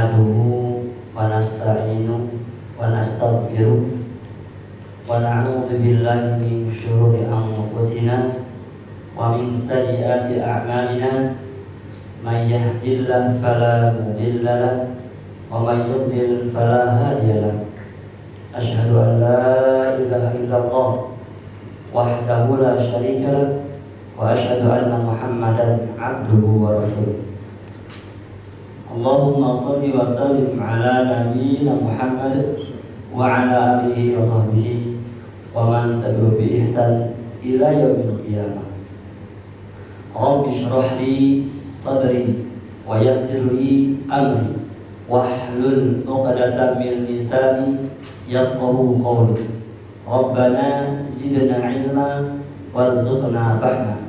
nahmaduhu wa nasta'inuhu wa nastaghfiruh wa na'udzu billahi min syururi anfusina wa min sayyiati a'malina may yahdihillahu fala mudilla lahu wa may yudlil fala hadiya lahu asyhadu an la ilaha illallah wahdahu la syarika lahu wa asyhadu anna Muhammadan abduhu wa rasuluh. Allahumma shalli wa sallim ala nabiyyina Muhammad wa ala alihi wa sahbihi wa man tabi'ahum bi ihsan ila yaumil qiyamah. Rabbi shrah li sadri wa yassir li amri wahlul 'uqdatam min lisani yafqahu qawli. Rabbana zidna ilma warzuqna fahma.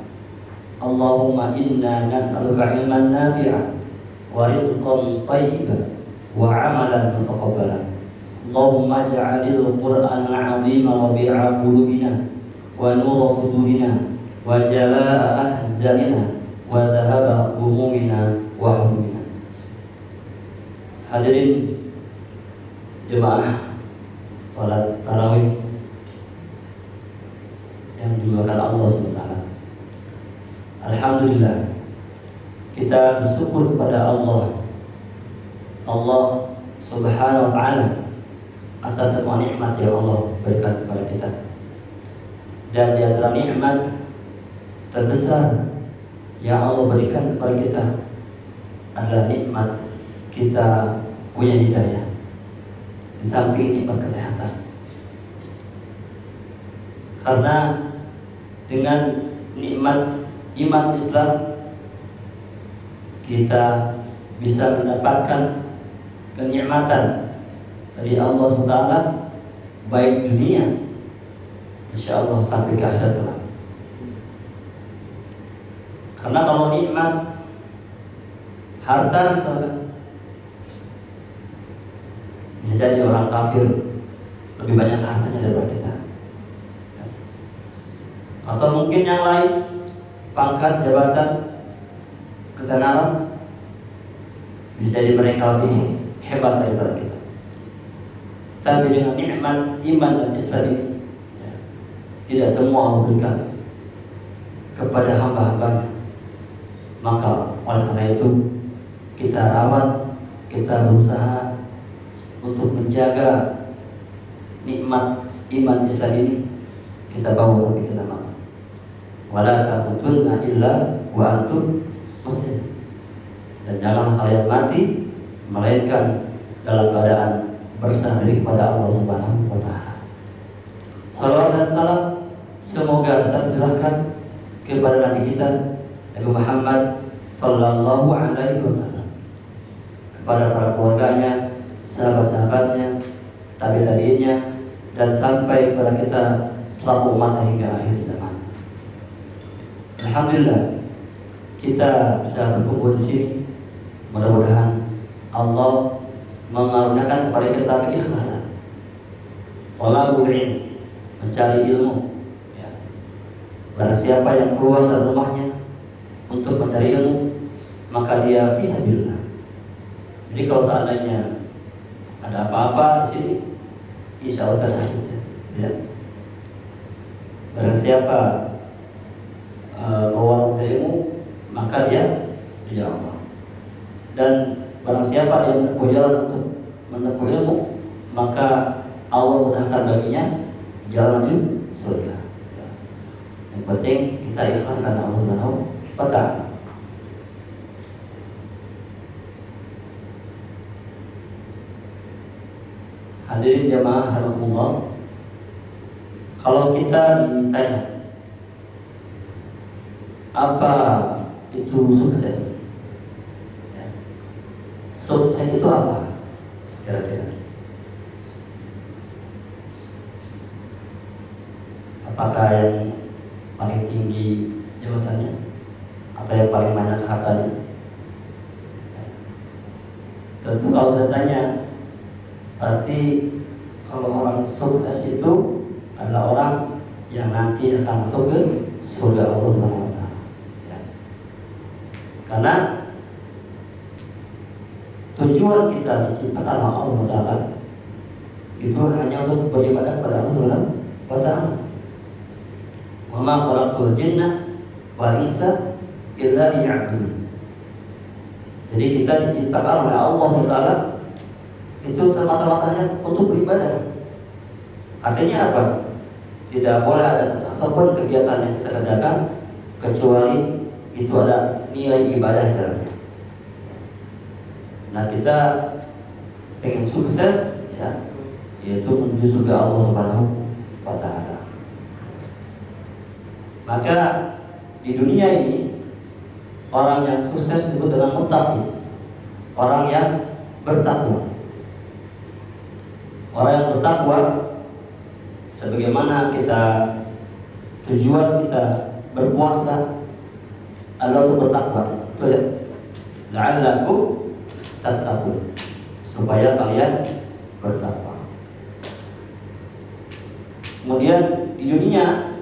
Allahumma inna nas'aluka ilman nafi'a wa rizqan thayyiban wa 'amalan mutaqabbalan. Allahumma ja'alil Qur'anal 'azima rabi'a qulubina wa nura sudurina wa jalaa'a ahzanina wa dhahaba humumina wa humumina. Hadirin jemaah salat tarawih yang dimuliakan Allah SWT. Alhamdulillah, kita bersyukur kepada Allah Subhanahu wa ta'ala atas semua nikmat yang Allah berikan kepada kita. Dan di antara nikmat terbesar yang Allah berikan kepada kita adalah nikmat kita punya hidayah, di samping nikmat kesehatan. Karena dengan nikmat iman Islam kita bisa mendapatkan kenikmatan dari Allah SWT, baik dunia insyaallah sampai ke akhirat kelak. Karena kalau nikmat harta misalkan, bisa jadi orang kafir lebih banyak hartanya daripada kita, atau mungkin yang lain, pangkat, jabatan, ketenaran, bisa jadi mereka lebih hebat daripada kita. Tapi dengan nikmat iman dan Islam ini, tidak semua Allah berikan kepada hamba-hambanya. Maka oleh karena itu kita rawat, kita berusaha untuk menjaga nikmat iman Islam ini, kita bawa sampai kita mati. Wala tamutunna illa wa antum muslimun. Dan janganlah kalian mati melainkan dalam keadaan berserah diri kepada Allah Subhanahu wa ta'ala. Salawat dan salam semoga tetap curahkan kepada Nabi kita Nabi Muhammad sallallahu alaihi wasallam, kepada para keluarganya, sahabat-sahabatnya, tabi-tabiinnya, dan sampai kepada kita selaku umat hingga akhir zaman. Alhamdulillah kita bisa berkumpul di sini. Mudah-mudahan Allah mengaruniakan kepada kita keikhlasan, talabul ilm, mencari ilmu. Barang siapa yang keluar dari rumahnya untuk mencari ilmu, maka dia fisabilillah. Jadi kalau seandainya ada apa-apa di sini, insya Allah kesahidnya. Ya. Barang siapa keluar mencari ilmu, maka dia di Allah. Dan barang siapa yang menempuh jalan untuk menempuh ilmu, maka Allah mudahkan baginya jalan menuju surga. Yang penting kita ikhlas karena Allah Subhanahu wa ta'ala. Hadirin jamaah rahimakumullah, kalau kita ditanya apa itu sukses, sukses itu apa kira-kira? Apakah yang paling tinggi jabatannya atau yang paling banyak hartanya? Tentu kalau kita tanya, pasti kalau orang sukses itu adalah orang yang nanti akan masuk ke surga Allah Subhanahu wa ta'ala. Karena tujuan kita diciptakan oleh Allah Ta'ala itu hanya untuk beribadah kepada Allah Subhanahu wa Ta'ala. Wa ma khalaqtul jinna wal insa illa liya'budun. Jadi kita diciptakan oleh Allah Ta'ala itu semata-mata hanya untuk beribadah. Artinya apa? Tidak boleh ada apapun kegiatan yang kita kerjakan kecuali itu ada nilai ibadah di dalamnya. Nah, kita pengen sukses ya, yaitu menuju surga Allah Subhanahu wa Ta'ala. Maka di dunia ini orang yang sukses disebut dengan muttaqi, orang yang bertakwa. Orang yang bertakwa, sebagaimana kita tujuan kita berpuasa adalah untuk bertakwa, betul ya? La'allakum tattaqun, supaya kalian bertakwa. Kemudian di dunia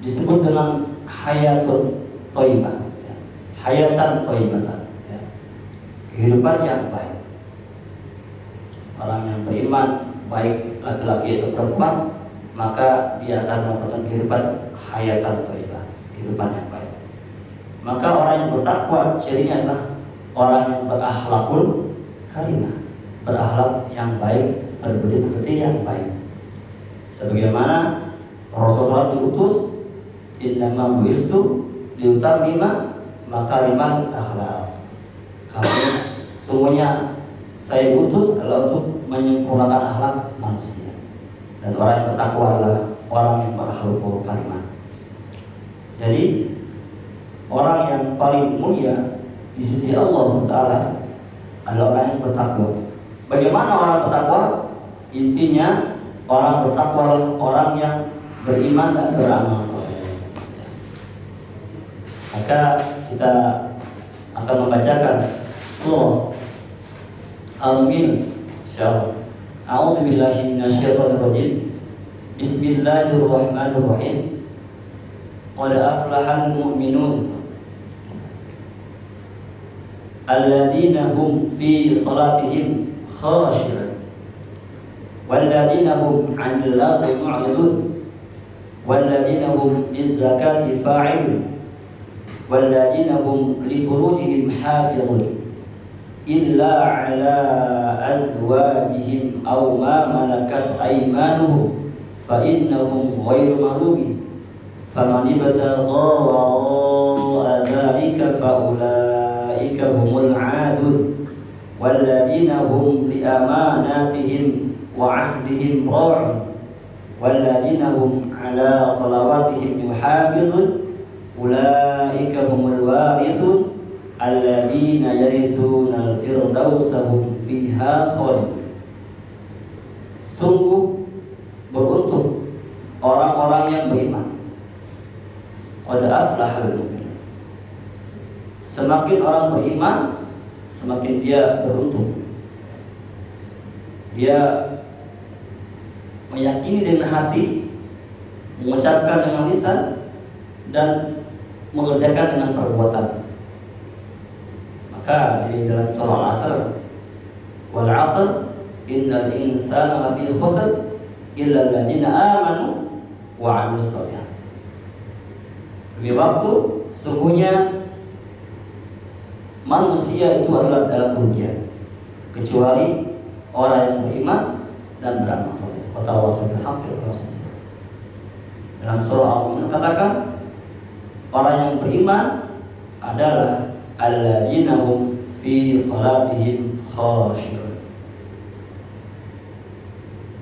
disebut dengan hayatun thayyibah, ya. Hayatan thayyibatan, ya. Kehidupan yang baik. Orang yang beriman, baik laki-laki atau perempuan, maka dia akan mendapatkan kehidupan hayatan thayyibah, kehidupan yang baik. Maka orang yang bertakwa cirinya adalah orang yang berakhlakul karimah, berakhlak yang baik, berbudi yang baik. Sebagaimana Rasulullah diutus, innama bu'istu liutammima makarimal akhlaq. Kami semuanya saya diutus adalah untuk menyempurnakan akhlak manusia. Dan orang yang bertakwa adalah orang yang berakhlakul karimah. Jadi orang yang paling mulia di sisi Allah SWT adalah orang yang bertakwa. Bagaimana orang bertakwa? Intinya orang bertakwa adalah orang yang beriman dan beramal saleh. Maka kita akan membacakan surah Al-Mu'min insyaallah. A'udzu billahi minasyaitonir rajim. Bismillahirrahmanirrahim. Qad aflahal mu'minun alladzina hum fi salatihim khashi'un walladzina hum 'anil lagwi mu'ridun walladzina hum lizzakati fa'ilun walladzina hum li furujihim hafizun illa 'ala azwajihim aw ma malakat aymanuhum fa innahum ghairu malumin faman ibtagha wara'a dzalika fa ulaika humul 'adun walladzina hum li amanatihim wa 'ahdihim ra'un walladzina hum 'ala salawatihim yuhafizun ulaika humul warithun alladzina yarithuna al-firdausa hum fiha khalidun. Sungguh beruntung orang-orang yang beriman. Qad aflahal mu'minun. Semakin orang beriman, semakin dia beruntung. Dia meyakini dengan hati, mengucapkan dengan lisan, dan mengerjakan dengan perbuatan. Maka di dalam surah Al-Asr, wal 'asr innal insana lafi khusr illa alladziina aamanu wa 'amilus shalihat. Demi waktu, sungguhnya manusia itu adalah dalam kerugian kecuali orang yang beriman dan beramal saleh. Wa tawassaw bil haqqi wa tawassaw bis sabr. Dalam surah Al-Mu'min katakan orang yang beriman adalah alladzina hum fi salatihim khashi'un.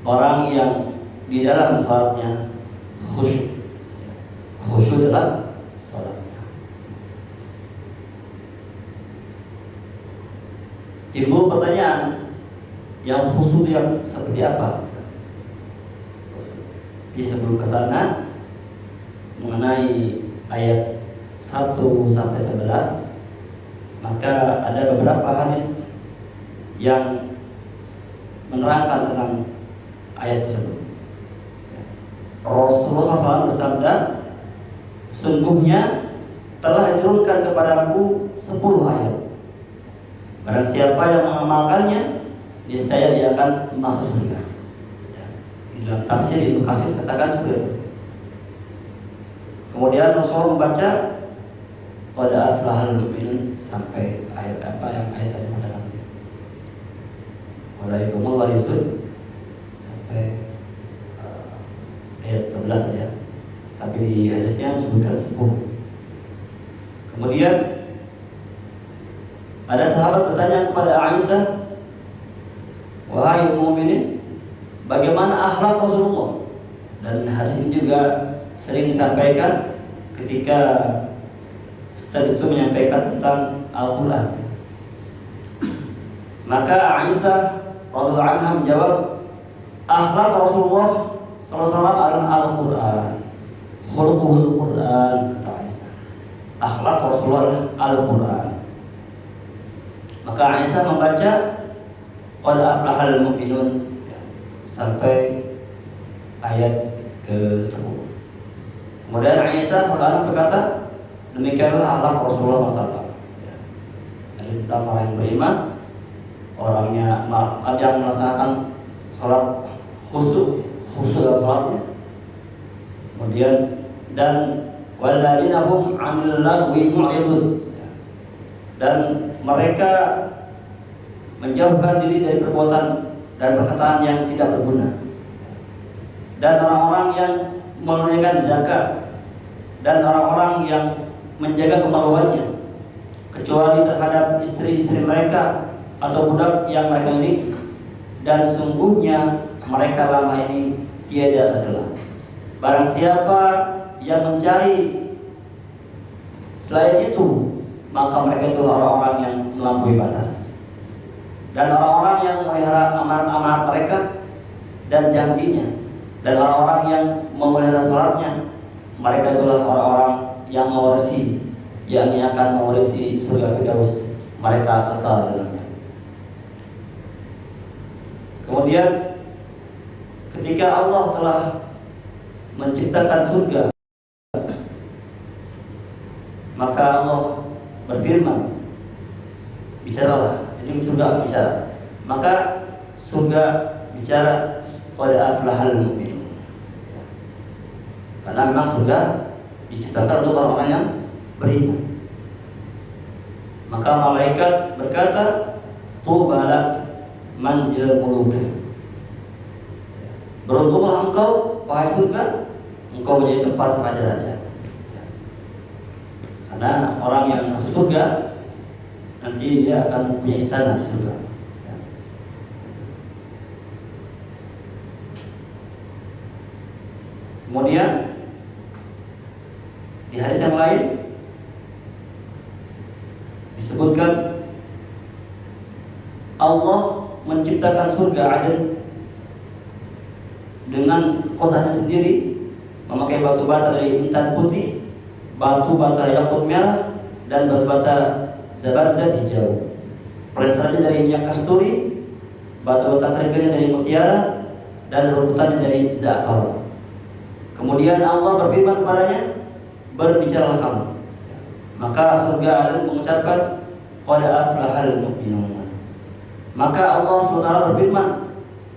Orang yang di dalam salatnya khusyuk. Khusyuk dalam salatnya. Timbul pertanyaan, yang khusyuk yang seperti apa? Di sebelum ke sana mengenai ayat 1 sampai 11, maka ada beberapa hadis yang menerangkan tentang ayat tersebut. Rasulullah SAW bersabda, sungguhnya telah diturunkan kepadaku 10 ayat Barang siapa yang mengamalkannya, niscaya dia akan masuk surga. Ya. Di dalam tafsir Ibnu Katsir katakan seperti itu. Kemudian Rasulullah membaca qad aflahal mu'minun sampai ayat tadi mengatakan walaikumul warisun sampai ayat 11 ya. Tapi di hadisnya disebutkan 10. Kemudian ada sahabat bertanya kepada Aisyah, wahai mukminin, bagaimana akhlak Rasulullah? Dan hadis ini juga sering disampaikan ketika Ustaz itu menyampaikan tentang Al-Quran. Maka Aisyah radhiyallahu anha menjawab, akhlak Rasulullah sallallahu alaihi wasallam adalah Al-Quran. Khuluquhul Quran, kata Aisyah. Akhlak Rasulullah adalah Al-Quran. Maka Aisyah membaca qad aflahal mu'minun sampai ayat ke-10. Kemudian Aisyah radhiyallahu berkata, demikianlah akhlak Rasulullah SAW. Jadi tentang orang yang beriman, orangnya yang melaksanakan sholat khusyuk dalam sholatnya. Kemudian dan walladzina hum 'anil lagwi mu'ridun, dan mereka menjauhkan diri dari perbuatan dan perkataan yang tidak berguna. Dan orang-orang yang menunaikan zakat dan orang-orang yang menjaga kemaluannya kecuali terhadap istri-istri mereka atau budak yang mereka miliki, dan sungguhnya mereka lama ini tiada tercela. Barang siapa yang mencari selain itu, maka mereka itu orang-orang yang melampaui batas. Dan orang-orang yang memelihara amanat-amanat mereka dan janjinya, dan orang-orang yang memelihara sholatnya, mereka itulah orang-orang yang mewarisi, yakni akan mewarisi surga Firdaus, mereka kekal dalamnya. Kemudian ketika Allah telah menciptakan surga, maka Allah berfirman, bicaralah. Jadi surga bicara, maka surga bicara, qad aflahal mu'minun. Karena memang surga diciptakan untuk orang-orang yang beriman. Maka malaikat berkata, tubalak manjil muluk. Beruntunglah engkau, wahai surga, engkau menjadi tempat raja-raja. Karena orang yang masuk surga nanti dia akan mempunyai istana di surga. Kemudian di hadis yang lain disebutkan Allah menciptakan surga Aden dengan kekuasaannya sendiri, memakai batu bata dari intan putih, batu bata yakut merah, dan batu bata zabarzat hijau. Pelestarannya dari minyak kasturi, batu bata kerikilnya dari mutiara, dan rebutannya dari za'faran. Kemudian Allah berfirman kepadanya, berbicaralah kamu. Maka surga Aden mengucapkan, qad aflahal mu'minun. Maka Allah SWT berfirman,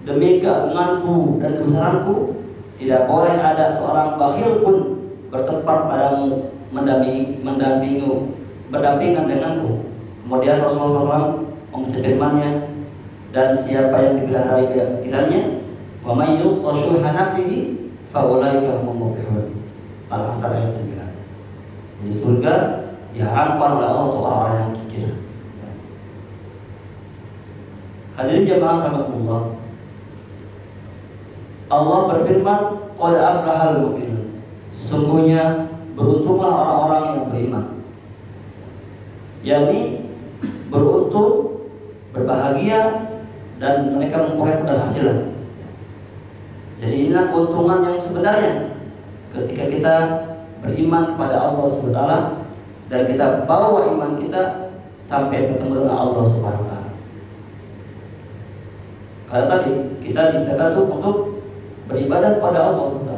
demi keagunganku dan kebesaranku, tidak boleh ada seorang bakhil pun bertempat padamu, berdampingan denganku. Kemudian Rasulullah SAW mengucap firman-Nya, dan siapa yang dipelihara keyakinannya, wa may yuqa syuha nafsihi fa ulaika humul muflihun. Al-Hasan ayat 9. Jadi surga diharamkan oleh Allah untuk orang-orang yang kikir. Hadirin jamaah rahimakumullah, Allah berfirman, qad aflahal mu'minun. Sungguhnya beruntunglah orang-orang yang beriman. yakni beruntung, berbahagia, dan mereka memperoleh keberhasilan. Jadi inilah keuntungan yang sebenarnya ketika kita beriman kepada Allah SWT dan kita bawa iman kita sampai bertemu dengan Allah SWT. Karena tadi kita dituntut untuk beribadah kepada Allah SWT,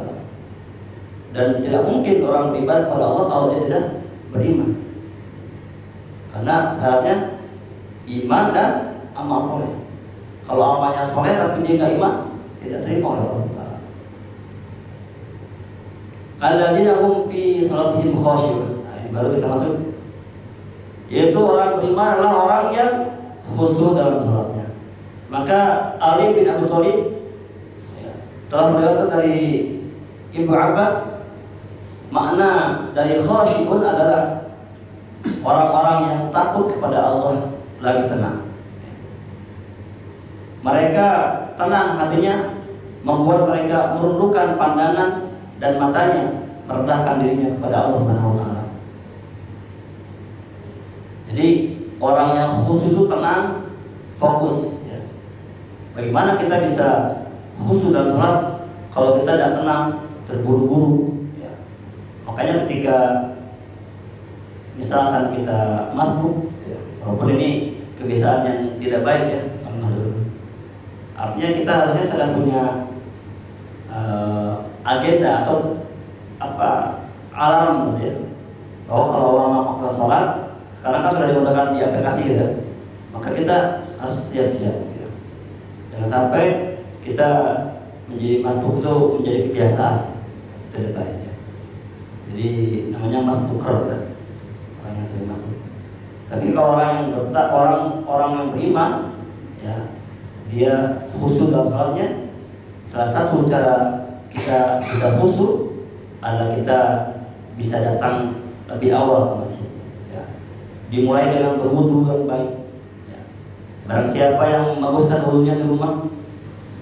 dan tidak mungkin orang beribadah kepada Allah kalau dia tidak beriman. Karena syaratnya iman dan amal soleh. Kalau amalnya soleh tapi dia nggak iman, tidak terima oleh Allah Taala. Alladzina hum fi salatihim khashi'un. Nah, ini baru kita masuk. Yaitu orang beriman adalah orang yang khusyuk dalam salatnya. Maka Ali bin Abi Thalib telah meriwayatkan dari Ibnu Abbas, makna dari khashi'un adalah orang-orang yang takut kepada Allah lagi tenang. Mereka tenang hatinya, membuat mereka merundukkan pandangan dan matanya, merendahkan dirinya kepada Allah Subhanahu wa taala. Jadi orang yang khusyuk itu tenang, fokus ya. Bagaimana kita bisa khusyuk dalam salat kalau kita tidak tenang, terburu-buru ya. Makanya ketika misalkan kita masbuk ya, walaupun ini kebiasaan yang tidak baik ya, artinya kita harusnya sedang punya agenda atau alarm gitu ya, bahwa kalau orang mau sholat sekarang kan sudah dimudahkan di aplikasi gitu, maka kita harus siap-siap gitu. Jangan sampai kita menjadi masbuk itu menjadi kebiasaan, itu tidak baik ya. Jadi namanya masbuker kan, orang yang sering masbuk. Tapi kalau orang yang orang yang beriman ya, dia khusyuk dalam salatnya. Salah satu cara kita bisa khusyuk adalah kita bisa datang lebih awal ke masjid ya. Dimulai dengan berwudu yang baik ya. Barang siapa yang membaguskan wudunya di rumah,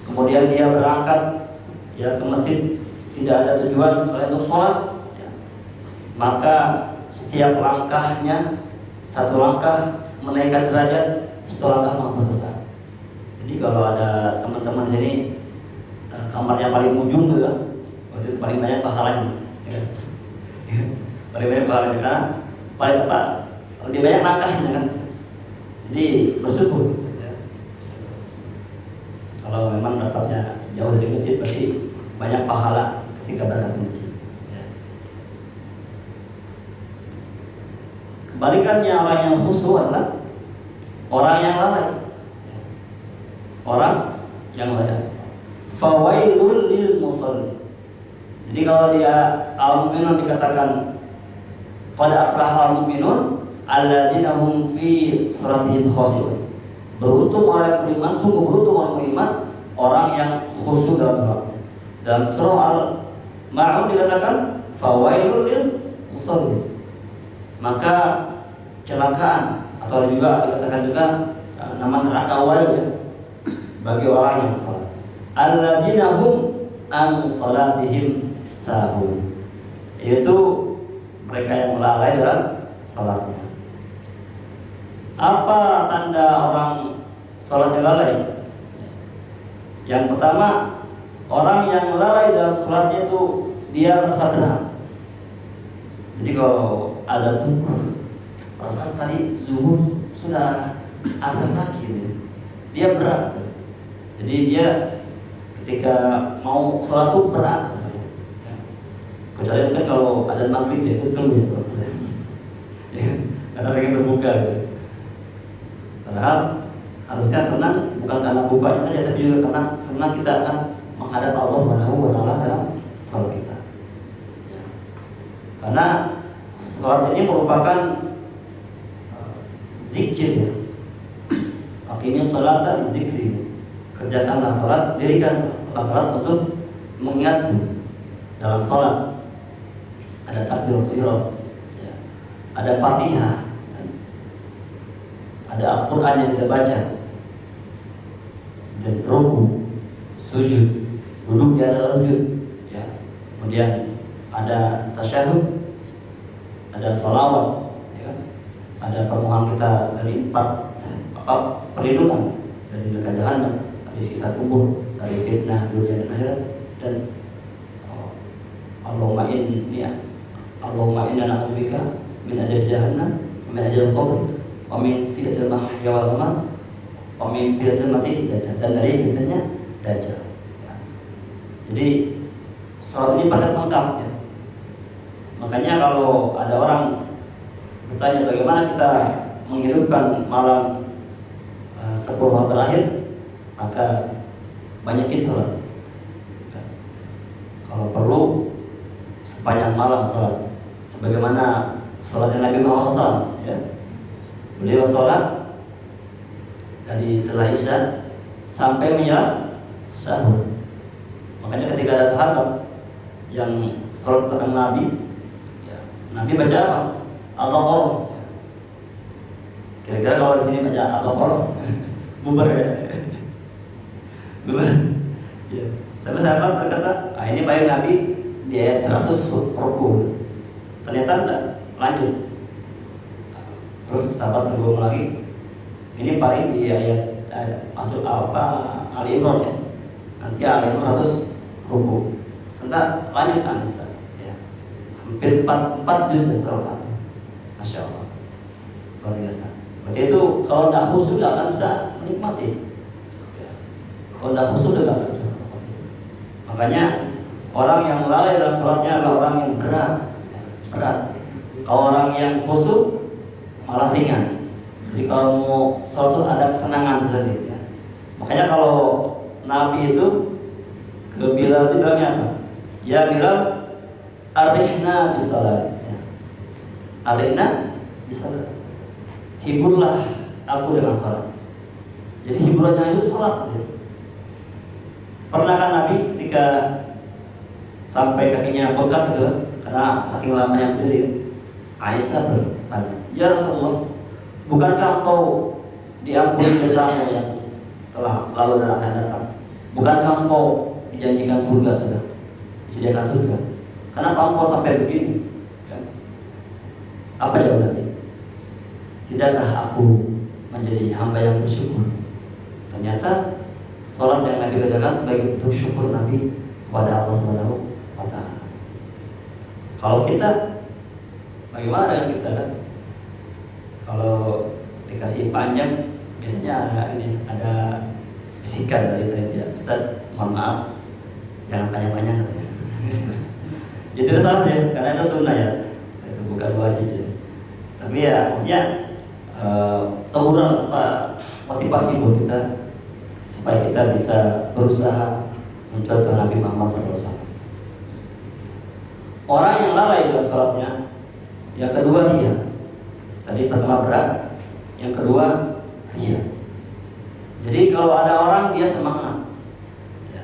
kemudian dia berangkat ya ke masjid, tidak ada tujuan selain untuk sholat ya, maka setiap langkahnya satu langkah menaikkan derajat, satu langkah mengampuni dosa. Jadi kalau ada teman-teman di sini kamarnya paling ujung gitu kan, waktu itu paling banyak pahalanya ya. Paling banyak pahalanya karena paling lebih banyak langkahnya kan. Jadi bersyukur gitu, ya. Kalau memang dapatnya jauh dari masjid berarti banyak pahala ketika berangkat ke masjid ya. Kebalikannya orang yang khusyuk adalah orang yang lalai. Orang yang lalai. Fawailul lil musalli. Jadi kalau dia al-mu'minun dikatakan qad aflahal mu'minun alladzina hum fi salatihim khashi'un. Beruntung orang yang beriman, sungguh beruntung orang beriman, orang yang khusyuk dalam salatnya. Dalam surah Al-Ma'un dikatakan fawailul lil musalli. Maka kecelakaan atau juga dikatakan juga nama neraka wail ya, bagi orang yang salat. Alladzina hum an salatihim sahun, yaitu mereka yang lalai dalam salatnya. Apa tanda orang salatnya lalai? Yang pertama, orang yang lalai dalam salatnya itu dia merasa berat. Jadi kalau ada tubuh perasaan tadi zuhur sudah asar lagi gitu. Dia berat. Jadi dia ketika mau sholat itu berat sekali ya. Kecuali mungkin kalau ada maghrib ya itu terus ya, karena pengen berbuka gitu. Padahal harusnya senang bukan karena bukanya saja, tapi juga karena senang kita akan menghadap Allah Subhanahu wa taala dalam sholat kita ya. Karena sholat ini merupakan zikir ya. Aqimi sholata li zikri. Kerjakanlah sholat, dirikanlah sholat untuk mengingatku. Dalam sholat ada takbiratul ihram ya. Ada Fatihah, ada Al-Quran yang kita baca, dan ruku, sujud, duduk di antara sujud ya. Kemudian ada tasyahud, ada sholawat ya kan? Ada permohonan kita dari 4 perlindungan dari neraka jahanam, dari siksa kubur, dari fitnah dunia dan akhirat, dan Allahumma inna na'udzubika min adzab jahannam wa min adzab qabr wa min fitnatil mahya wal mamat wa min fitnatil masih dajjal, dan dari fitnahnya dajjal ya. Jadi sholat ini paket lengkap ya. Makanya kalau ada orang bertanya bagaimana kita menghidupkan malam 10 malam terakhir, maka banyakin sholat. Kalau perlu sepanjang malam sholat, sebagaimana sholatnya Nabi Muhammad SAW, ya. Beliau sholat dari setelah Isya sampai menjelang sahur. Makanya ketika ada sahabat yang sholat belakang Nabi, ya, Nabi baca apa? Al-Baqarah. Kira-kira kalau di sini baca Al-Baqarah, bubar ya. Bubar. Ya. Sampai sahabat berkata, ini baik Nabi di ayat 100 ruku. Ternyata enggak, lanjut. Terus sahabat tunggu lagi. Ini paling di ayat masuk Ali Imran ya. Nanti Ali Imran 100 ruku. Ternyata lanjut An-Nisa. Ya. Hampir 4 juz yang terlalu. Masya Allah, luar biasa. Berarti itu kalau tidak khusyuk tidak akan bisa menikmati. Ya. Kalau tidak khusyuk tidak akan bisa menikmati. Makanya orang yang lalai dalam sholatnya adalah orang yang berat. Kalau orang yang khusyuk malah ringan. Jadi kalau mau sholat itu ada kesenangan tersendiri. Ya. Makanya kalau Nabi itu ke Bilal itu bilangnya apa? Ya Bilal, arihna bisalat. Ya. Arihna bisalat. Hiburlah aku dengan sholat. Jadi hiburannya itu sholat. Ya. Pernah kan Nabi ketika sampai kakinya bengkak gitu, karena saking lamanya berdiri, Aisyah bertanya, ya Rasulullah, bukankah engkau diampuni dosamu yang telah lalu dan akan datang? Bukankah engkau dijanjikan surga sudah, disediakan surga? Kenapa engkau sampai begini? Kan? Apa jawabannya? Tidakkah aku menjadi hamba yang bersyukur? Ternyata sholat yang Nabi kerjakan sebagai bentuk syukur Nabi kepada Allah Subhanahu wa Ta'ala. Kalau kita, bagaimana dengan kita? Kalau dikasih panjang, biasanya ada bisikan dari panitia, Ustaz, mohon maaf, jangan panjang-panjang katanya. Jadi itu salah ya, karena itu sunnah ya, itu bukan wajib ya. Tapi ya, maksudnya teguran motivasi buat kita supaya kita bisa berusaha mencontoh Nabi Muhammad SAW. Orang yang lalai dalam sholatnya, yang kedua ria. Tadi pertama berat, yang kedua ria. Jadi kalau ada orang dia semangat, ya.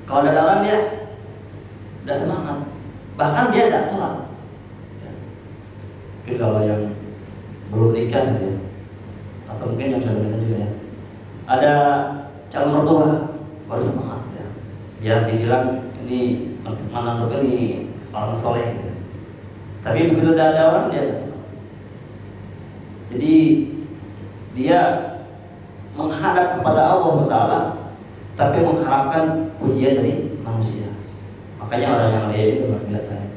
Kalau ada orang dia tidak semangat, bahkan dia tidak sholat. Ya. Mungkin kalau yang belum nikah gitu ya, atau mungkin yang sudah menikah juga ya, ada calon mertua baru semangat ya, biar dibilang ini menantu ini orang soleh gitu. Tapi begitu ada orang dia tidak semangat. Jadi dia menghadap kepada Allah Taala, tapi mengharapkan pujian dari manusia. Makanya orang yang ria itu luar biasa ya.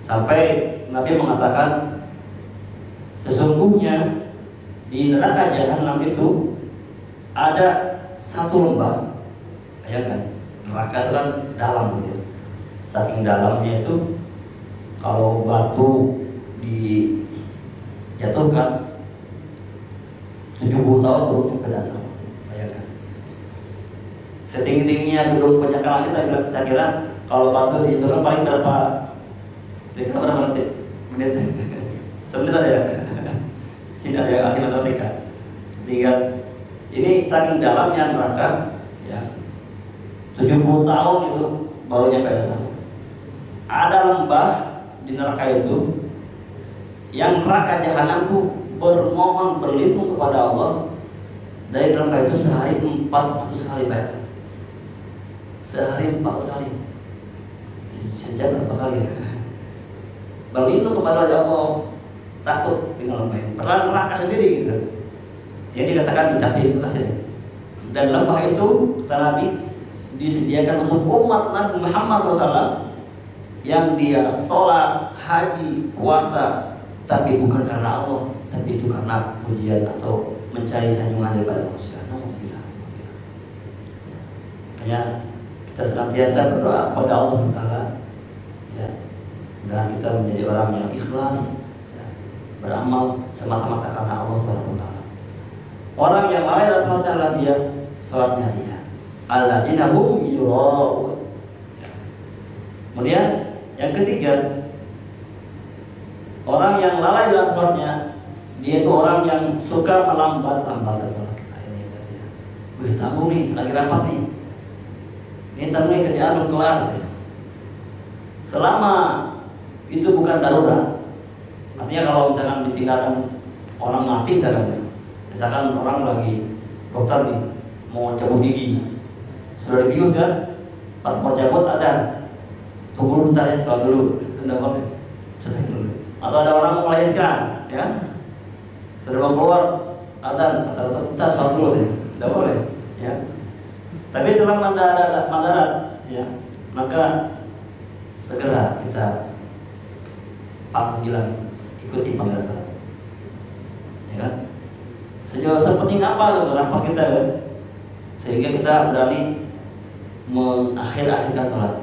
Sampai Nabi mengatakan, sesungguhnya di neraka jahanam itu ada satu lembah. Bayangkan, neraka itu kan dalam gitu. Saking dalamnya itu, kalau batu dijatuhkan 70 tahun baru nyampe dasar. Bayangkan. Setinggi-tingginya gedung penyangga langit, saya kira kalau batu dijatuhkan paling berapa? Kira-kira berapa menit? Sebentar ya. Sini ada yang ahli matematika. Tinggal ini saking dalamnya neraka, ya. 70 tahun itu baru nyampe dasar. Ada lembah di neraka itu yang neraka jahanam itu bermohon berlindung kepada Allah dari neraka itu sehari 400 kali bayar. Sehari 400 kali. Sejam berapa kali ya? Berlindung kepada Allah, takut dengan lembah ini. Padahal neraka sendiri gitu. Yang dikatakan ditapi bekasnya. Dan lembah itu kata Nabi disediakan untuk umat Nabi Muhammad SAW yang dia sholat, haji, puasa, tapi bukan karena Allah, tapi itu karena pujian atau mencari sanjungan daripada manusia. Makanya kita senantiasa berdoa kepada Allah Taala, ya, dan kita menjadi orang yang ikhlas, ya, beramal semata-mata karena Allah Subhanahu wa Ta'ala. Orang yang lalai dalam sholatnya adalah dia sholatnya ria. Alladzina hum yura'un. Kemudian yang ketiga, orang yang lalai dalam sholatnya, dia itu orang yang suka melambat-lambatkan sholat. Nah, ini tadi ya. Wih, tamu nih, lagi rapat nih. Ini tamu nih kerjaan belum kelar. Gitu. Selama itu bukan darurat, artinya kalau misalkan ditinggalkan orang mati misalkan orang lagi dokter nih mau cabut gigi, sudah dibius kan, pas mau cabut ada, tunggu dulu bentar ya, sholat dulu, bentar selesai dulu. Atau ada orang mau melahirkan, ya, sudah mau keluar, ada kata dokter bentar sholat dulu deh, tidak boleh, ya. Tapi selama ada madarat, ya, maka segera kita ikuti panggilan salat, ya kan? Sejauh sepenting apa rapat kita kan, sehingga kita berani mengakhirkan salat,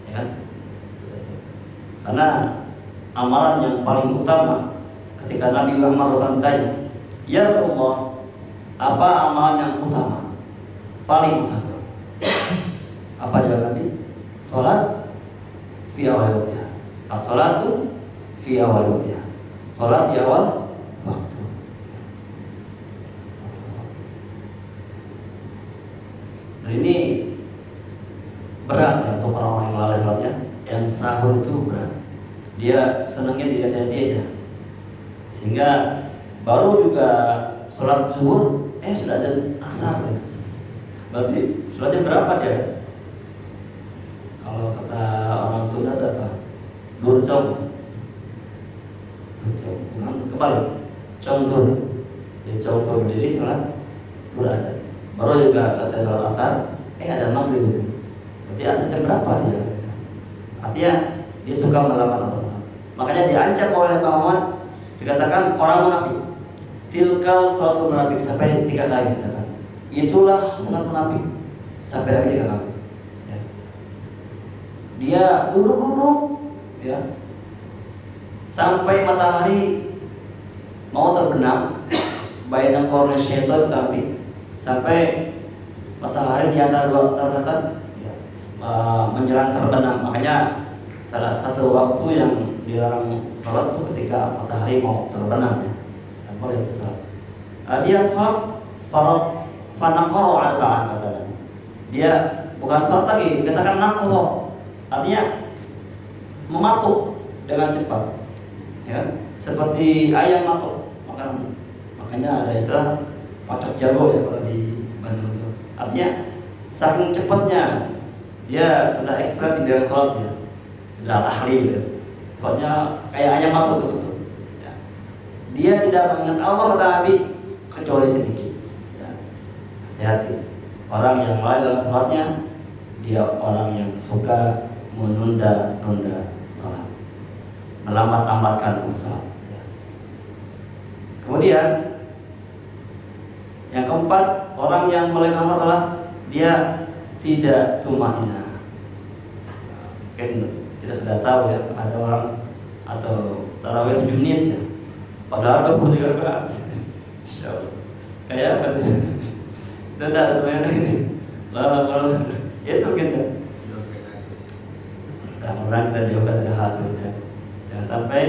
ya kan? Karena amalan yang paling utama ketika Nabi Muhammad SAW ditanya, ya Rasulullah, apa amalan yang utama, paling utama? Apa jawab Nabi? Salat fi awal waktiha. As-salatu fi awal waktiha. Salat di awal waktu. Dan ini berat ya untuk orang-orang yang lalai salatnya. Yang sahur itu berat. Dia senangnya dilihat-lihat aja. Sehingga baru juga salat zuhur, sudah ada asar ya. Berarti salatnya berapa dia? Kalau kata orang Sunda apa? Durcong. Bukan kebalik. Cong dur. Jadi cong tuh berdiri salat dur asar. Baru juga selesai salat asar, ada maghrib itu. Berarti asar jam berapa dia? Artinya dia suka melambat. Makanya diancam oleh Pak Muhammad, dikatakan orang munafik. Tilkal suatu munafik sampai 3 kali dikatakan. Itulah salat munafik sampai Nabi 3 kali. Ya. Dia duduk-duduk, ya, sampai matahari mau terbenam, baina qarna syaitan tapi sampai matahari di antara dua daratan, ya, menjelang terbenam. Makanya salah satu waktu yang dilarang salat itu ketika matahari mau terbenam, ya. Dan boleh itu salat. Dia salat farad fanaqara arba'an kata Nabi. Dia bukan salat lagi, dikatakan naqra. Artinya mematuk dengan cepat. Ya, seperti ayam matuk makanan. Makanya ada istilah pacok jago ya kalau di Bandung itu. Artinya saking cepatnya dia sudah expert di dalam sholat, ya. Sudah ahli gitu. Sholatnya kayak ayam matuk tuh. Ya. Dia tidak mengingat Allah kata Nabi kecuali sedikit. Ya. Hati-hati. Orang yang lalai dalam sholatnya, dia orang yang suka menunda-nunda sholat, melambat-lambatkan sholat. Ya. Kemudian yang keempat, orang yang melengah sholat adalah dia tidak tumanina. Mungkin kita sudah tahu ya, ada orang atau tarawih 7 menit ya, padahal 23 rakaat. Insyaallah. Kayak apa tuh? Itu ada teman ini. Lalu itu gitu. Mudah-mudahan kita jauhkan dari hal seperti itu. Jangan sampai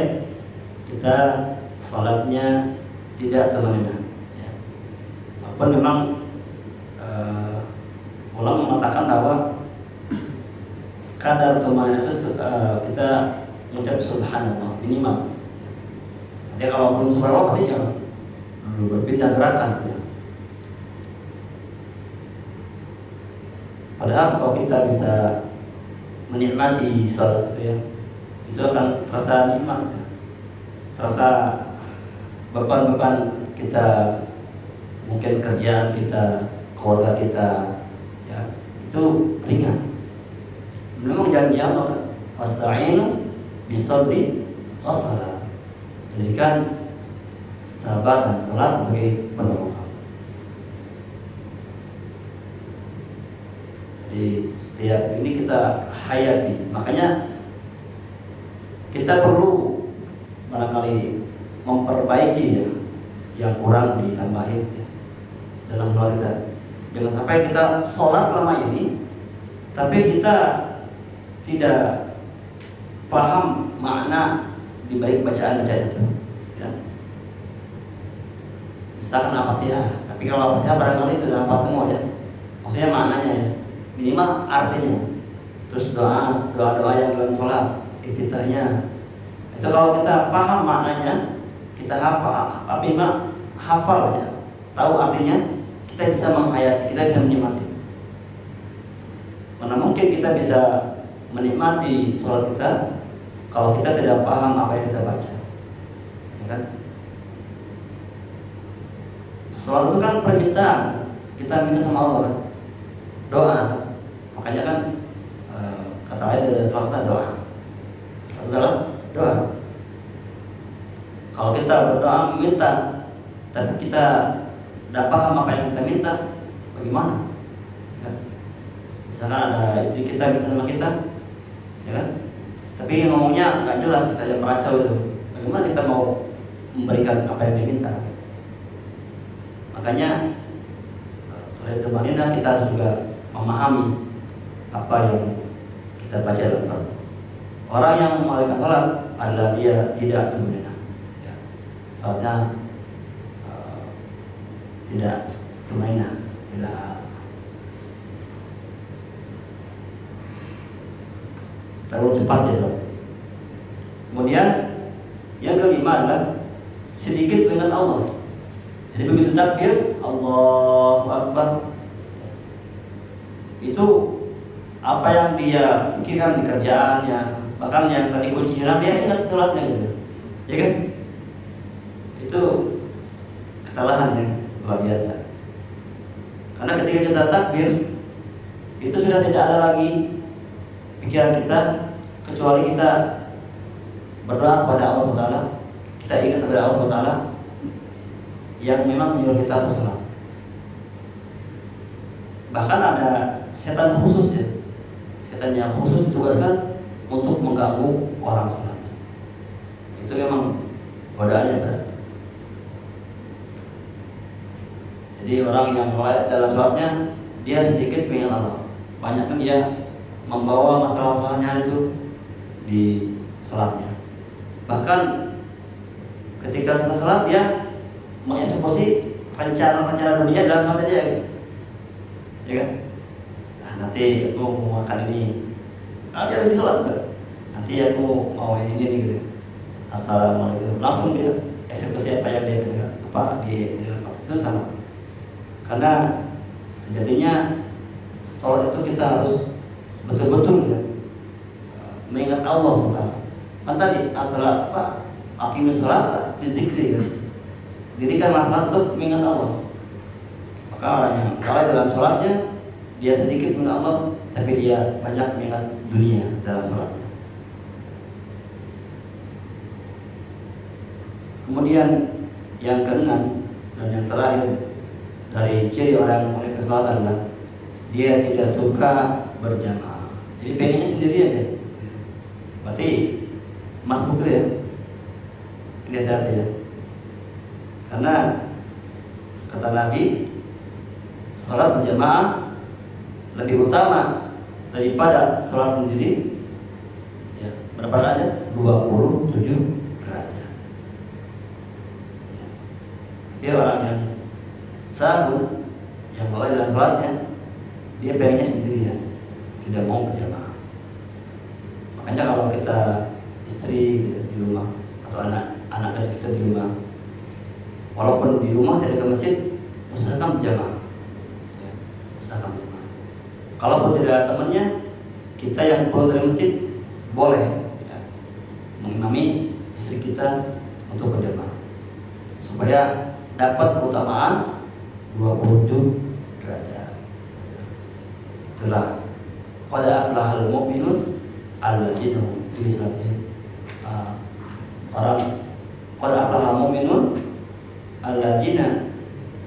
kita sholatnya tidak tumanina. Ya. Walaupun memang ulama mengatakan bahwa kadar tumanina itu kita mengucap subhanallah minimal. Jadi kalau belum subhanallah berarti jangan berpindah gerakan. Ya. Padahal kalau kita bisa menikmati sholat itu ya, itu akan terasa nikmat, ya. Terasa beban-beban kita, mungkin kerjaan kita, keluarga kita, ya, itu ringan. Memang janji Allah kan, wasta'inu bis-sabri was-shalah. Jadikan sabar dan salat sebagai penolong. Jadi setiap ini kita hayati, makanya kita perlu barangkali memperbaiki ya, yang kurang ditambahin ya. dalam sholat kita. Jangan sampai kita sholat selama ini, tapi kita tidak paham makna di balik bacaan-bacaan itu. Ya. Misalkan Al-Fatihah, tapi kalau Al-Fatihah barangkali sudah hafal semua ya. Maksudnya maknanya ya, minimal artinya. Terus doa yang dalam sholat, iftitahnya. Itu kalau kita paham maknanya, kita hafal ya, tahu artinya, kita bisa menghayati, kita bisa menikmati. Mana mungkin kita bisa menikmati sholat kita kalau kita tidak paham apa yang kita baca, ya kan? Sholat itu kan permintaan, kita minta sama Allah kan, doa kan? Makanya kan kata ayat dari sholat kita doa. Sholat adalah doa. Kalau kita berdoa minta, tapi kita tidak paham apa yang kita minta, bagaimana? Ya. Misalkan ada istri kita minta sama kita, ya kan? Tapi ngomongnya nggak jelas, kayak meracau itu. Bagaimana kita mau memberikan apa yang dia minta? Makanya selain tumanina, kita harus juga memahami apa yang kita baca dalam sholat. Orang yang mengalihkan sholat adalah dia tidak tumanina. Ya. Sholatnya tidak tumanina, tidak terlalu cepat ya. Kemudian yang kelima adalah sedikit dengan Allah. Jadi begitu takbir Allahu Akbar, itu apa yang dia pikirkan di kerjaannya, bahkan yang tadi kunci hilang, dia ingat sholatnya gitu, ya kan? Itu kesalahan yang luar biasa. Karena ketika kita takbir, itu sudah tidak ada lagi pikiran kita kecuali kita berdoa kepada Allah Taala, kita ingat kepada Allah Taala yang memang menyuruh kita untuk sholat. Bahkan ada setan khusus ya, setan yang khusus ditugaskan untuk mengganggu orang sholat. Itu memang godaannya berat. Jadi orang yang dalam sholatnya dia sedikit mengingat Allah, banyak kan dia membawa masalah-masalahnya itu di sholatnya. Bahkan ketika selesai sholat dia mengeksekusi rencana dunia dalam hati dia, ya kan? Nah, nanti aku mau makan ini, dia lagi sholat kan? Nanti aku mau ini gitu. Assalamualaikum, langsung dia eksekusi apa yang dia katakan, apa di level itu sama. Karena sejatinya sholat itu kita harus betul-betul ya, mengingat Allah SWT. Kan tadi as-salat apa? Aqimus salat bizikri kan. Dirikanlah salat untuk mengingat Allah. Maka orang yang lalai dalam sholatnya, dia sedikit mengingat Allah, tapi dia banyak mengingat dunia dalam sholatnya. Kemudian yang keenam dan yang terakhir dari ciri orang yang menunaikan sholat adalah dia tidak suka berjamaah. Jadi pengennya sendirian ya. Berarti masbuk ya. Ini hati-hati ya. Karena kata Nabi, sholat berjamaah lebih utama daripada sholat sendiri. Ya, berapa derajat? 27 derajat. Tapi orang yang sahur, yang lalai dalam sholatnya, dia pengennya sendirian, tidak mau berjamaah. Makanya kalau kita istri di rumah atau anak kita di rumah, walaupun di rumah tidak ke masjid, usahakan berjamaah. Ya, usahakan berjamaah. Kalaupun tidak ada temannya, kita yang pulang dari masjid boleh ya, mengimami istri kita untuk berjamaah, supaya dapat keutamaan 27 derajat. Itulah qad aflahal mu'minun alladzina hum fi salatihim orang qad aflahal mu'minun alladzina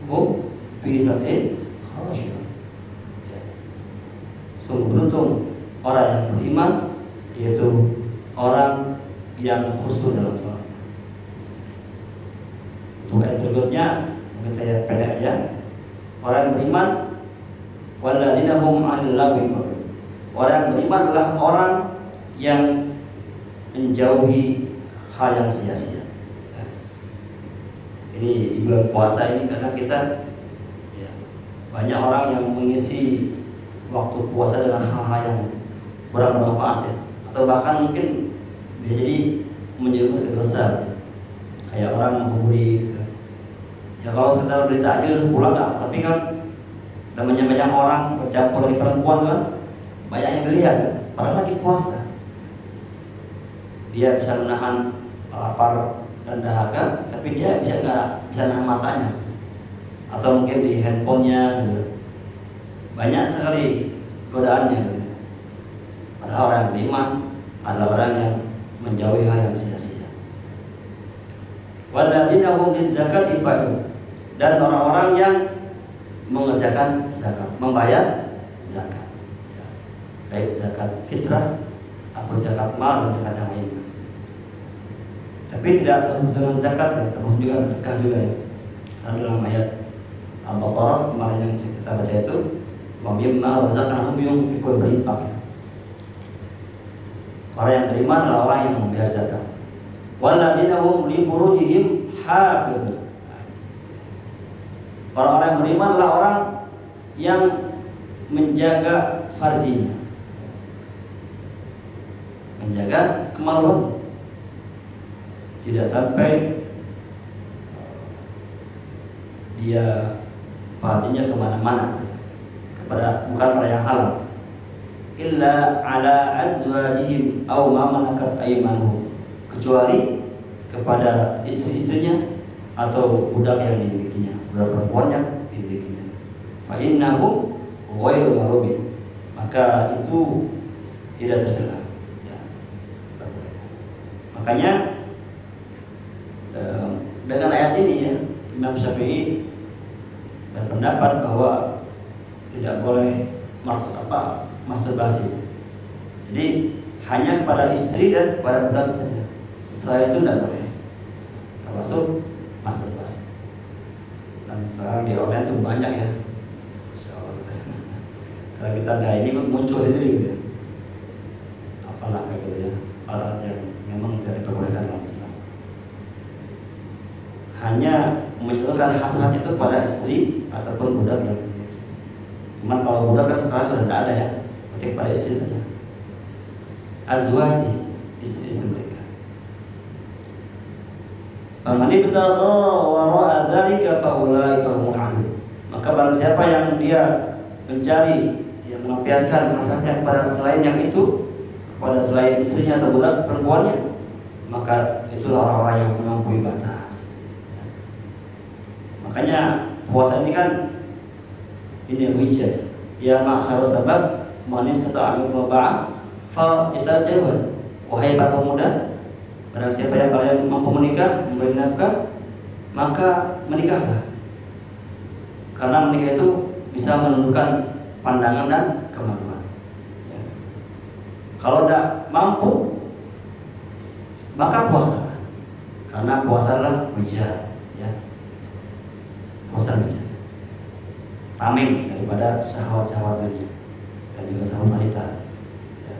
hum fi salatihim khashi'un. Sungguh beruntung orang yang beriman, yaitu orang yang khusyuk dalam sholatnya. Untuk ayat berikutnya mungkin saya pendek aja. Orang yang beriman, walladzina hum 'anil lagwi mu'ridun. Orang yang beriman adalah orang yang menjauhi hal yang sia-sia. Ya. Ini di bulan puasa ini kadang kita ya, banyak orang yang mengisi waktu puasa dengan hal-hal yang kurang bermanfaat ya, atau bahkan mungkin bisa jadi menjerumus ke dosa ya. Kayak orang membuburit gitu. Ya kalau sekedar berita aja terus pulang nggak, tapi kan namanya banyak orang bercampur lagi perempuan kan, banyak yang dilihat kan, padahal lagi puasa. Dia bisa menahan lapar dan dahaga, tapi dia bisa nahan matanya, atau mungkin di handphonenya gitu. Banyak sekali godaannya gitu. Padahal orang yang beriman adalah orang yang menjauhi hal yang sia-sia. Walladzina hum lizzakati fa'ilun. Dan orang-orang yang mengerjakan zakat, membayar zakat ya. Baik zakat fitrah atau zakat mal dan zakat yang lainnya. Tapi tidak terus dengan zakat ya, termasuk juga sedekah juga ya. Karena dalam ayat Al-Baqarah kemarin yang kita baca itu, wa mimma razaqnahum yunfiqun, berinfak ya. Orang yang beriman adalah orang yang membayar zakat. Walladzina hum li furujihim hafizun. Orang-orang yang beriman adalah orang yang menjaga farjinya, menjaga kemaluan, tidak sampai dia farjinya kemana-mana kepada bukan pada yang halal, illa ala azwajihim aw ma malakat aymanuhum, kecuali kepada istri-istrinya atau budak yang dimilikinya, budak perempuan yang dimilikinya. Fa innahum ghairu marubin, maka itu tidak tercela ya. Makanya dengan ayat ini ya, Imam Syafi'i berpendapat bahwa tidak boleh masturbasi. Jadi hanya kepada istri dan kepada budak saja. Selain itu tidak boleh, termasuk masturbasi. Dan sekarang di online itu banyak ya. Insyaallah kalau kita ada ini muncul sendiri gitu ya. Apalah kayak gitu ya. Alat yang memang tidak diperbolehkan dalam Islam. Hanya menyalurkan hasrat itu pada istri ataupun budak yang memiliki. Cuman kalau budak kan sekarang sudah tidak ada ya. Berarti pada istri saja. Azwaji, istri-istri mereka. Faman ibtagha wara'a dzalika fa ulaika humul 'adun. Maka barang siapa yang dia mencari, yang melampiaskan hasratnya kepada selain yang itu, kepada selain istrinya atau budak perempuannya, maka itulah orang-orang yang melampaui batas. Ya. Makanya puasa ini kan ini wujud. Ya ma'syarus sabab man istata'a minkum ba'a fa itajawaz. Wahai para pemuda, barang siapa yang kalian mampu menikah, memberi nafkah, maka menikahlah. Karena menikah itu bisa menundukkan pandangan dan kemaluan. Ya. Kalau tidak mampu, maka puasa. Karena puasa adalah wujud, ya. Puasa wujud. Tamim daripada syahwat-syahwat lainnya dan juga syahwat wanita. Ya.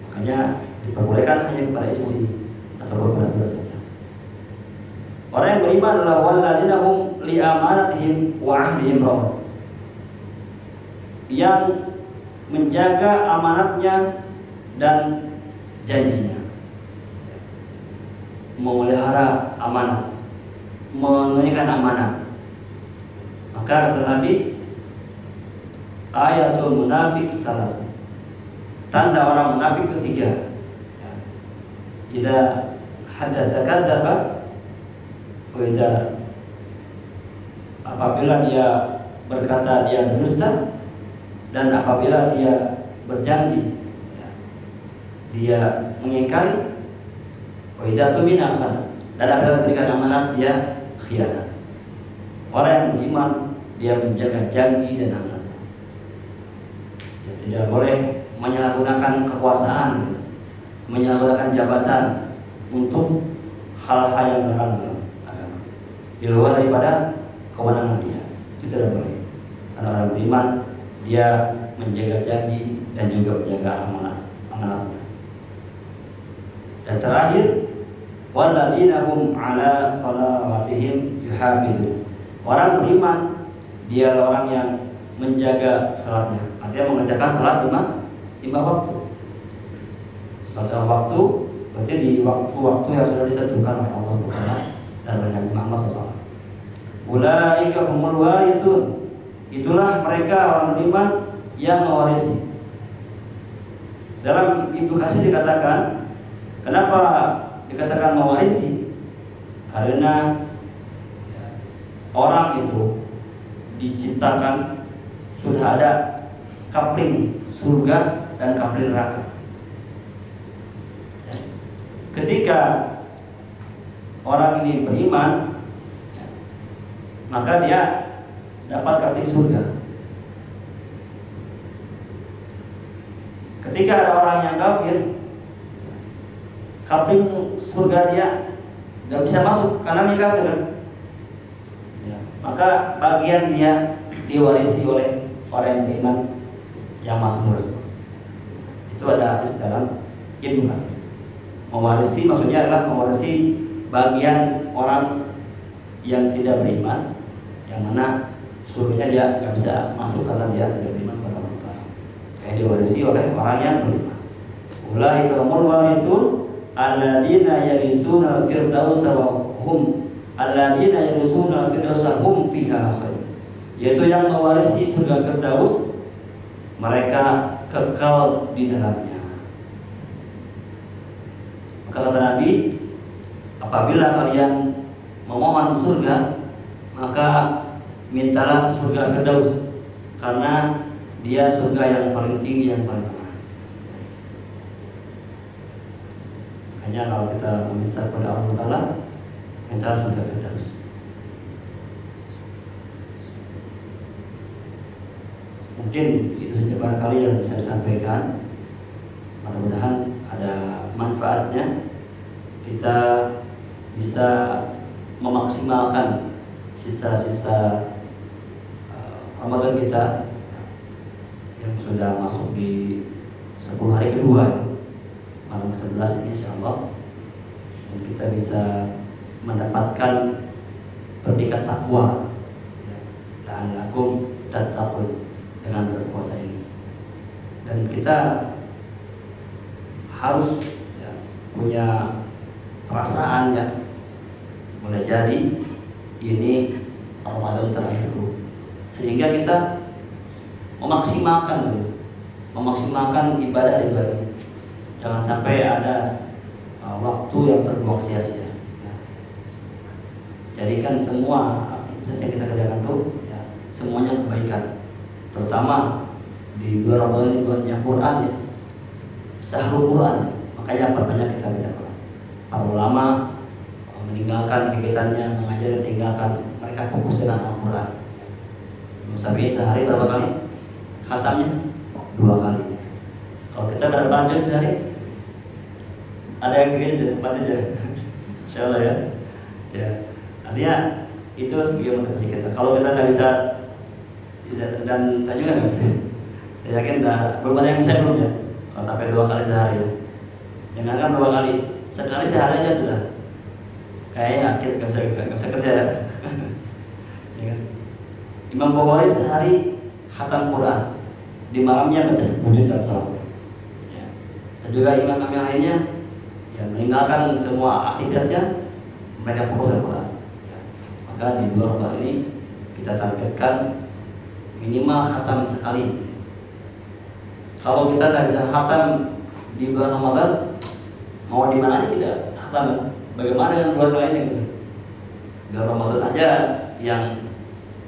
Makanya diperbolehkan hanya kepada istri atau kepada budak saja. Orang yang beriman adalah walladzina hum li amanatihim wa ahdihim ra'un, yang menjaga amanatnya dan janjinya, memelihara amanah, menunaikan amanah. Maka kata Nabi, ayatul munafik salah, tanda orang munafik ketiga. Idza hadatsa kadzdzaba, apabila dia berkata dia berdusta, dan apabila dia berjanji dia mengingkari, wa idza tumina khana, dan apabila berikan amanat dia khianat. Orang yang beriman dia menjaga janji dan amanatnya. Dia tidak boleh menyalahgunakan kekuasaan, menyalahgunakan jabatan untuk hal-hal yang dilarang dalam agama, di luar daripada kewenangan dia. Itu tidak boleh. Karena orang beriman dia menjaga janji dan juga menjaga amanatnya. Dan terakhir, walladzina hum ala shalawatihim yuhafizun. Orang beriman dia orang yang menjaga salatnya. Artinya mengerjakan salat lima waktu. Salat waktu berarti di waktu-waktu yang sudah ditentukan oleh Allah Subhanahu dan oleh Nabi Muhammad SAW. Ulaika humul warithun. Itulah mereka orang beriman yang mewarisi. Dalam Ibnu Katsir dikatakan, kenapa dikatakan mewarisi? Karena orang itu diciptakan sudah ada kapling surga dan kapling neraka. Ketika orang ini beriman, maka dia dapat kapling surga. Ketika ada orang yang kafir, kapling surga dia nggak bisa masuk karena dia kafir. Maka bagian dia diwarisi oleh orang yang beriman yang masuk surga. Itu ada hadis dalam Ibnu Katsir. Mewarisi maksudnya adalah mewarisi bagian orang yang tidak beriman, yang mana surganya dia nggak bisa masuk karena dia tidak beriman kepada Allah Ta'ala. Yang diwarisi oleh orang yang beriman. Ulaika humul warisun alladzina yarisuna firdausa wa hum alladzina yarisuna firdausa hum fiha khalidun. Yaitu yang mewarisi surga Firdaus, mereka kekal di dalamnya. Maka kata Nabi, apabila kalian memohon surga, maka mintalah surga Firdaus, karena dia surga yang paling tinggi, yang paling tengah. Hanya kalau kita meminta kepada Allah Ta'ala, minta surga Firdaus. Mungkin itu saja barangkali yang bisa disampaikan. Mudah-mudahan ada manfaatnya. Kita bisa memaksimalkan sisa-sisa Ramadan kita yang sudah masuk di 10 hari kedua, malam ke-11 ini insyaallah. Dan kita bisa mendapatkan predikat takwa, la'allakum tattaqun, dengan berpuasa ini. Dan kita harus punya perasaan boleh jadi ini Ramadan terakhirku, sehingga kita memaksimalkan ibadah ini. Jangan sampai ada waktu yang terbuang sia-sia. Jadikan semua aktivitas yang kita kerjakan itu semuanya kebaikan. Terutama di bulan Ramadan ini bulannya Quran, Syahrul Quran. Makanya perbanyak kita baca Quran. Para ulama meninggalkan kegiatannya mengajar dan tinggalkan, mereka fokus dengan Al-Quran. Sampai sehari berapa kali khatamnya? 2 kali. Kalau kita berapa juz sehari? Ada yang begitu, 4 aja. Insyaallah ya. Ya. Artinya itu sebagai motivasi kita. Kalau kita nggak bisa, dan saya juga nggak bisa. Saya yakin belum ada yang bisa belum ya. Kalau sampai 2 kali sehari ya. Jangankan 2 kali, sekali sehari aja sudah. Kayaknya nggak bisa kerja ya. Ya kan? Imam Bukhari sehari khatam Quran, di malamnya baca 10 juta salawat. Ya. Dan juga imam yang lainnya meninggalkan semua aktivitasnya, mereka fokus Quran. Ya. Maka di bulan Ramadan ini kita targetkan minimal khatam sekali. Kalau kita nggak bisa khatam di bulan Ramadan, mau di mana aja kita khatam. Bagaimana dengan bulan lainnya gitu? Bulan Ramadan aja yang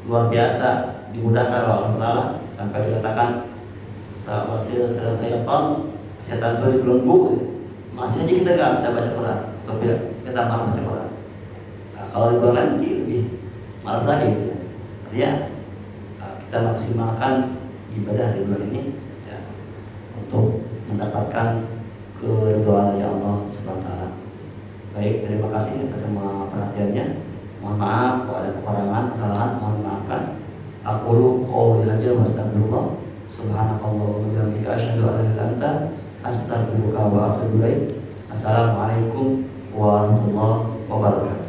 luar biasa dimudahkan oleh Allah Ta'ala, sampai dikatakan wasil syaitan itu dibelenggu gitu. Masih aja kita nggak bisa baca Quran, tapi kita malah baca Quran. Nah, kalau di bulan lain lebih malas lagi gitu ya. Artinya kita maksimalkan ibadah di bulan ini untuk mendapatkan keridhaan dari Allah Subhanahu wa Ta'ala. Baik, terima kasih atas semua perhatiannya. Mohon maaf kalau ada kekurangan, kesalahan, mohon dimaafkan. Aqulu qouli hadza wa astaghfirullah. Subhanakallahumma wa bihamdika asyhadu an la ilaha illa anta astaghfiruka wa atubu ilaik. Assalamualaikum warahmatullahi wabarakatuh.